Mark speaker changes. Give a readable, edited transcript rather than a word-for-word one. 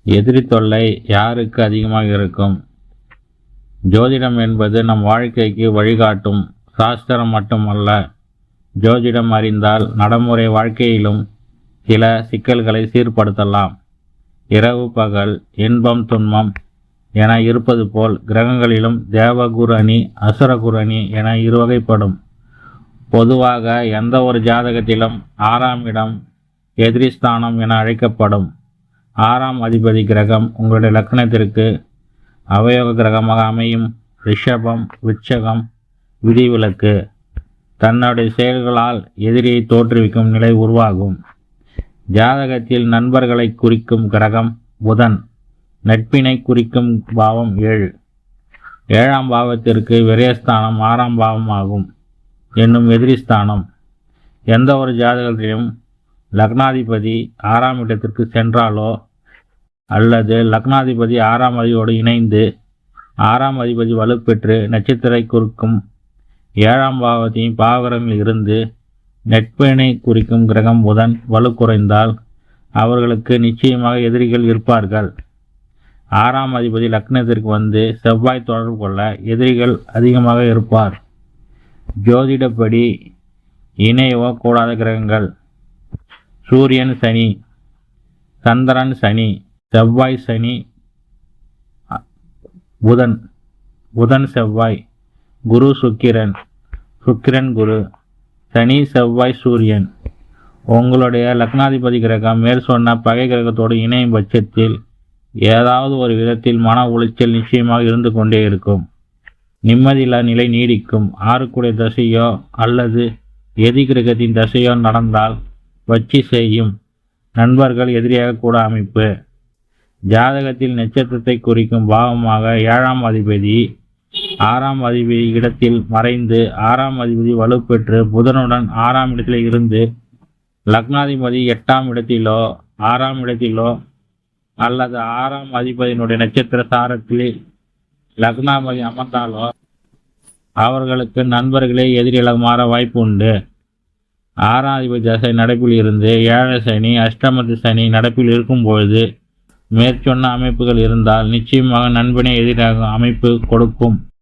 Speaker 1: எதிரி தொல்லை யாருக்கு அதிகமாக இருக்கும்? ஜோதிடம் என்பது நம் வாழ்க்கைக்கு வழிகாட்டும் சாஸ்திரம் மட்டுமல்ல. ஜோதிடம் அறிந்தால் நடைமுறை வாழ்க்கையிலும் சில சிக்கல்களை சீர்படுத்தலாம். இரவு பகல், இன்பம் துன்பம் என இருப்பது போல் கிரகங்களிலும் தேவகுரு அணி, அசுரகுரு அணி என இருவகைப்படும். பொதுவாக எந்த ஒரு ஜாதகத்திலும் 6ஆம் இடம் எதிரிஸ்தானம் என அழைக்கப்படும். 6ஆம் அதிபதி கிரகம் உங்களுடைய லக்னத்திற்கு அவயோக கிரகமாக அமையும். ரிஷபம், விருச்சகம் விதிவிலக்கு. தன்னுடைய செயல்களால் எதிரியை தோற்றுவிக்கும் நிலை உருவாகும். ஜாதகத்தில் நண்பர்களை குறிக்கும் கிரகம் புதன். நட்பினை குறிக்கும் பாவம் 7. 7ஆம் பாவத்திற்கு விரயஸ்தானம் 6ஆம் பாவம் ஆகும் என்னும் எதிரிஸ்தானம். எந்த ஒரு ஜாதகத்திலும் லக்னாதிபதி 6ஆம் இடத்திற்கு சென்றாலோ அல்லது லக்னாதிபதி 6ஆம் அதிபதியோடு இணைந்து 6ஆம் அதிபதி வலுப்பெற்று நட்சத்திரை குறிக்கும் 7ஆம் பாவத்தையும் பாவகரங்களில் இருந்து நட்பினை குறிக்கும் கிரகம் புதன் வலு குறைந்தால் அவர்களுக்கு நிச்சயமாக எதிரிகள் இருப்பார்கள். 6ஆம் அதிபதி லக்னத்திற்கு வந்து செவ்வாய் தொடர்பு கொள்ள எதிரிகள் அதிகமாக இருப்பார். ஜோதிடப்படி இணையவோ கூடாத கிரகங்கள்: சூரியன் சனி, சந்திரன் சனி, செவ்வாய் சனி, புதன் செவ்வாய், குரு சுக்கிரன், சுக்கிரன் குரு, சனி செவ்வாய் சூரியன். உங்களுடைய லக்னாதிபதி கிரகம் மேல் சொன்ன பகை கிரகத்தோடு இணையும் பட்சத்தில் ஏதாவது ஒரு விதத்தில் மன உளைச்சல் நிச்சயமாக இருந்து கொண்டே இருக்கும். நிம்மதியில்லா நிலை நீடிக்கும். 6 தசையோ அல்லது எதி கிரகத்தின் தசையோ நடந்தால் வச்சு செய்யும். நண்பர்கள் எதிரியாக கூட அமைப்பு. ஜாதகத்தில் நட்சத்திரத்தை குறிக்கும் பாவமாக 7ஆம் அதிபதி 6ஆம் அதிபதி இடத்தில் மறைந்து 6ஆம் அதிபதி வலுப்பெற்று புதனுடன் 6ஆம் இடத்தில் இருந்து லக்னாதிபதி 8ஆம் இடத்திலோ 6ஆம் இடத்திலோ அல்லது 6ஆம் அதிபதியினுடைய நட்சத்திர சாரத்தில் லக்னாதிபதி அமர்ந்தாலோ அவர்களுக்கு நண்பர்களே எதிரியாக மாற வாய்ப்பு உண்டு. 6ஆம் அதிபதி தசை நடப்பில் இருந்து 7 சனி, அஷ்டமத்து சனி நடப்பில் இருக்கும்பொழுது மேற்சொன்ன அமைப்புகள் இருந்தால் நிச்சயமாக நண்பனை எதிராக அமைப்பு கொடுக்கும்.